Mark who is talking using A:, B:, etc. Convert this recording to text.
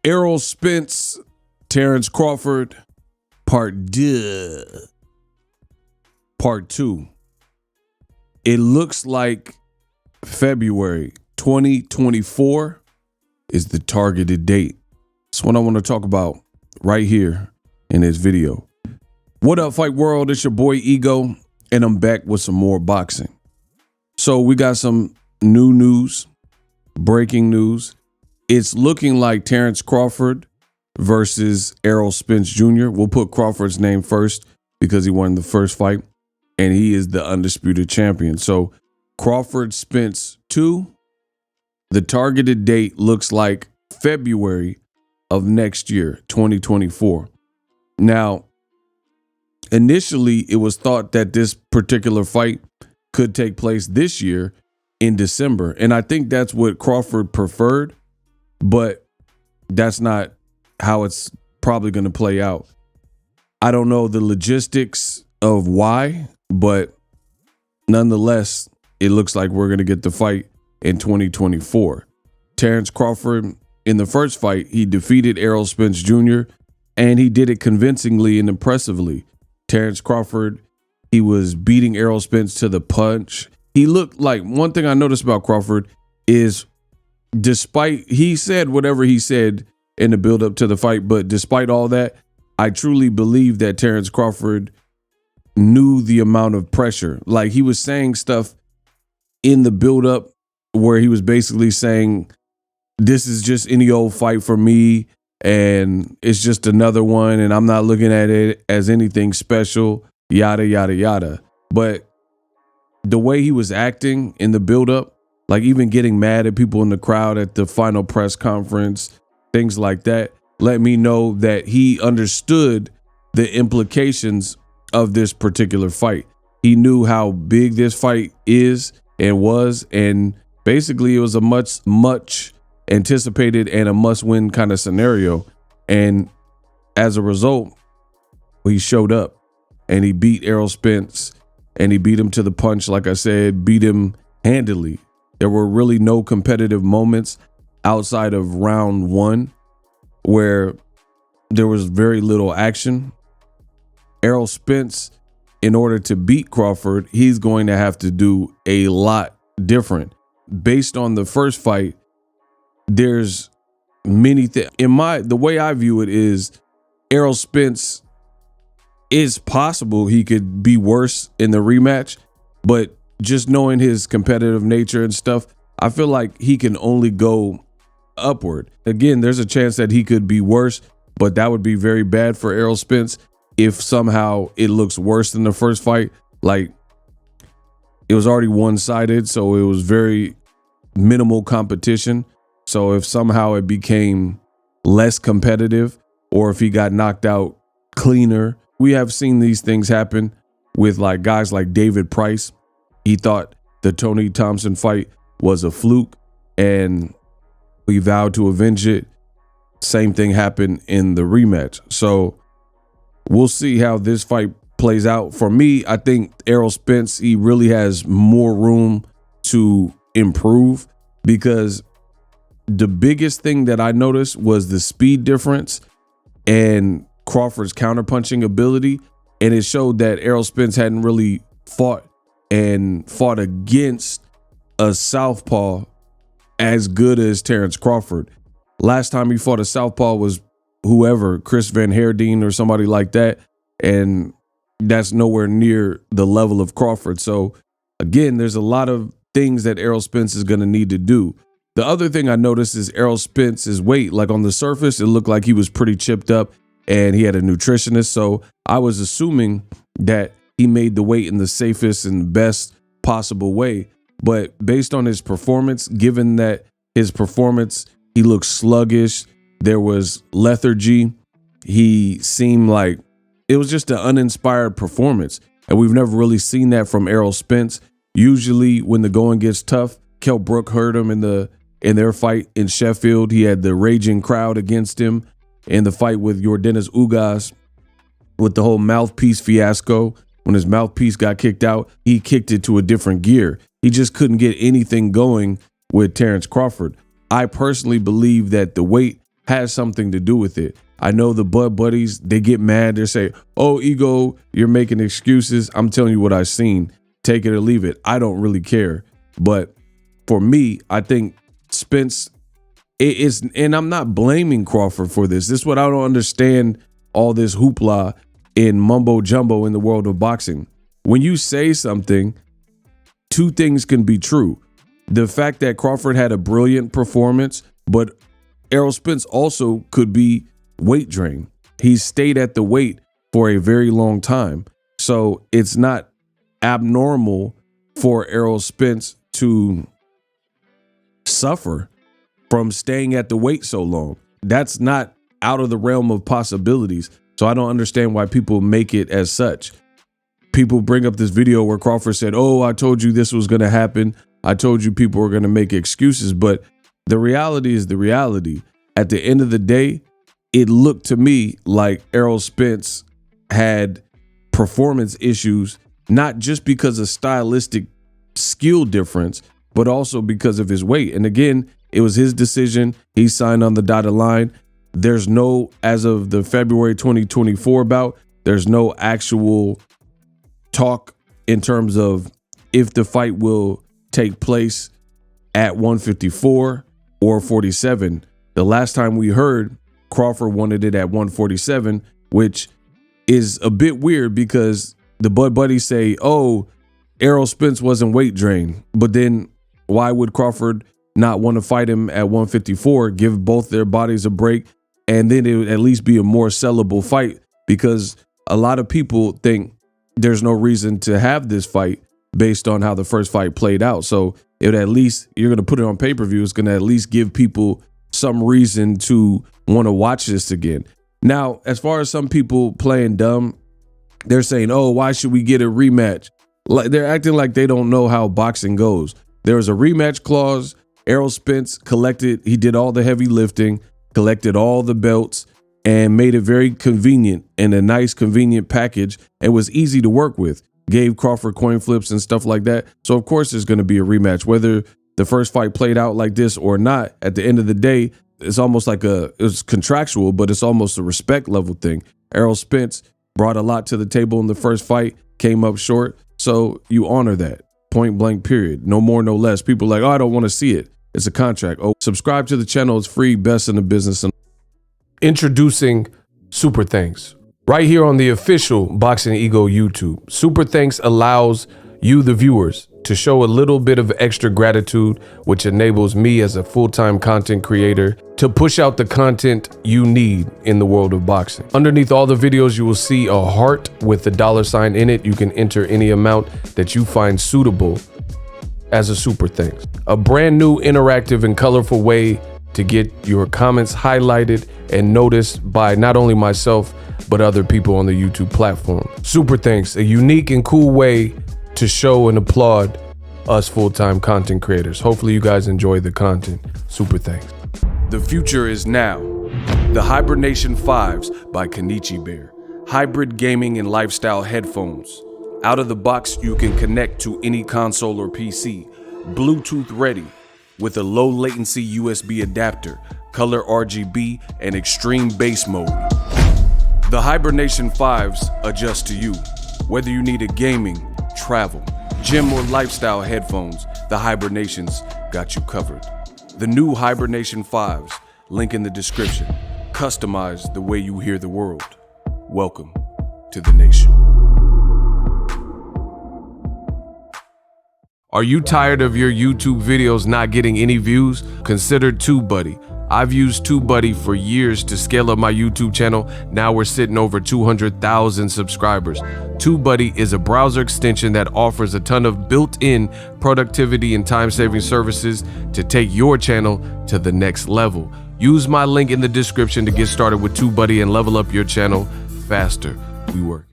A: ERROL SPENCE, Terence Crawford, Part 2. It looks like February 2024 is the targeted date. That's what I want to talk about right here in this video. What up, Fight World? It's your boy Ego, and I'm back with some more boxing. So we got some new news, breaking news. It's looking like Terence Crawford versus ERROL SPENCE Jr. We'll put Crawford's name first because he won the first fight, and he is the undisputed champion. So Crawford Spence 2, the targeted date looks like February of next year, 2024. Now, initially, it was thought that this particular fight could take place this year in December. And I think that's what Crawford preferred, but that's not how it's probably going to play out. I don't know the logistics of why, but nonetheless, it looks like we're going to get the fight in 2024. Terence Crawford, in the first fight, he defeated ERROL SPENCE Jr., and he did it convincingly and impressively. Terence Crawford, he was beating ERROL SPENCE to the punch. He looked like, one thing I noticed about Crawford is, despite, he said whatever he said in the build up to the fight, but despite all that, I truly believe that Terence Crawford knew the amount of pressure. Like, he was saying stuff in the build up where he was basically saying, this is just any old fight for me, and it's just another one, and I'm not looking at it as anything special, yada, yada, yada. But the way he was acting in the build up, like even getting mad at people in the crowd at the final press conference, things like that, let me know that he understood the implications of this particular fight. He knew how big this fight is and was, and basically it was a much anticipated and a must-win kind of scenario. And as a result, he showed up and he beat ERROL SPENCE, and he beat him to the punch. Like I said, beat him handily. There were really no competitive moments outside of round one where there was very little action. ERROL SPENCE, in order to beat Crawford, he's going to have to do a lot different. Based on the first fight, there's many things. The way I view it is, ERROL SPENCE, is possible he could be worse in the rematch, but just knowing his competitive nature and stuff, I feel like he can only go upward. Again, there's a chance that he could be worse, but that would be very bad for ERROL SPENCE if somehow it looks worse than the first fight. Like, it was already one-sided, so it was very minimal competition. So if somehow it became less competitive, or if he got knocked out cleaner, we have seen these things happen with like guys like David Price. He thought the Tony Thompson fight was a fluke, and we vowed to avenge it. Same thing happened in the rematch. So we'll see how this fight plays out. For me, I think ERROL SPENCE, he really has more room to improve, because the biggest thing that I noticed was the speed difference and Crawford's counterpunching ability. And it showed that ERROL SPENCE hadn't really fought against a southpaw as good as Terence Crawford. Last time he fought a southpaw was whoever, Chris Van Herdeen or somebody like that. And that's nowhere near the level of Crawford. So again, there's a lot of things that ERROL SPENCE is going to need to do. The other thing I noticed is ERROL SPENCE's weight. Like, on the surface, it looked like he was pretty chipped up and he had a nutritionist. So I was assuming that he made the weight in the safest and best possible way. But based on his performance, given that his performance, he looked sluggish, there was lethargy, he seemed like it was just an uninspired performance. And we've never really seen that from ERROL SPENCE. Usually when the going gets tough, Kell Brook heard him in their fight in Sheffield. He had the raging crowd against him. In the fight with Yordenis Ugas, with the whole mouthpiece fiasco, when his mouthpiece got kicked out, he kicked it to a different gear. He just couldn't get anything going with Terence Crawford. I personally believe that the weight has something to do with it. I know the Bud Buddies, they get mad. They say, oh, Ego, you're making excuses. I'm telling you what I've seen. Take it or leave it. I don't really care. But for me, I think Spence is, and I'm not blaming Crawford for this. This is what I don't understand, all this hoopla in mumbo jumbo in the world of boxing. When you say something, two things can be true. The fact that Crawford had a brilliant performance, but Errol Spence also could be weight drain. He stayed at the weight for a very long time. So it's not abnormal for Errol Spence to suffer from staying at the weight so long. That's not out of the realm of possibilities. So I don't understand why people make it as such. People bring up this video where Crawford said, oh, I told you this was going to happen. I told you people were going to make excuses. But the reality is the reality. At the end of the day, it looked to me like Errol Spence had performance issues, not just because of stylistic skill difference, but also because of his weight. And again, it was his decision. He signed on the dotted line. There's no, as of the February 2024 bout, there's no actual talk in terms of if the fight will take place at 154 or 47. The last time we heard, Crawford wanted it at 147, which is a bit weird because the Bud Buddies say, oh, Errol Spence wasn't weight drained. But then why would Crawford not want to fight him at 154, give both their bodies a break, and then it would at least be a more sellable fight? Because a lot of people think there's no reason to have this fight based on how the first fight played out. So it would at least, you're going to put it on pay-per-view, it's going to at least give people some reason to want to watch this again. Now, as far as some people playing dumb, they're saying, oh, why should we get a rematch? Like, they're acting like they don't know how boxing goes. There was a rematch clause. Errol Spence collected, he did all the heavy lifting, collected all the belts, and made it very convenient and a nice, convenient package. It was easy to work with. Gave Crawford coin flips and stuff like that. So, of course, there's going to be a rematch. Whether the first fight played out like this or not, at the end of the day, it's almost like it's contractual, but it's almost a respect level thing. Errol Spence brought a lot to the table in the first fight, came up short. So you honor that, point blank, period. No more, no less. People are like, oh, I don't want to see it. It's a contract. Oh, subscribe to the channel. It's free, best in the business. Introducing Super Thanks. Right here on the official Boxingego YouTube. Super Thanks allows you, the viewers, to show a little bit of extra gratitude, which enables me as a full-time content creator to push out the content you need in the world of boxing. Underneath all the videos, you will see a heart with the $sign in it. You can enter any amount that you find suitable as a super thanks. A brand new, interactive, and colorful way to get your comments highlighted and noticed by not only myself, but other people on the YouTube platform. Super thanks, a unique and cool way to show and applaud us full-time content creators. Hopefully you guys enjoy the content. Super thanks. The future is now. The Hibernation 5s by Kenichi Bear. Hybrid gaming and lifestyle headphones. Out of the box, you can connect to any console or PC. Bluetooth ready with a low latency USB adapter, color RGB, and extreme bass mode. The Hibernation 5s adjust to you. Whether you need a gaming, travel, gym, or lifestyle headphones, the Hibernations got you covered. The new Hibernation 5s, link in the description. Customize the way you hear the world. Welcome to the nation. Are you tired of your YouTube videos not getting any views? Consider TubeBuddy. I've used TubeBuddy for years to scale up my YouTube channel. Now we're sitting over 200,000 subscribers. TubeBuddy is a browser extension that offers a ton of built-in productivity and time-saving services to take your channel to the next level. Use my link in the description to get started with TubeBuddy and level up your channel faster. We work.